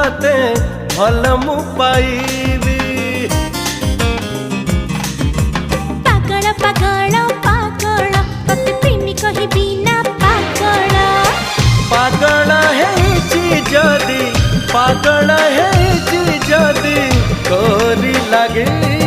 तते भल मु पाइबी। पागल पागल पागल तते प्रेमी कहिबी ना पागल। पागल है जदी पागल है जदी तोरी लगे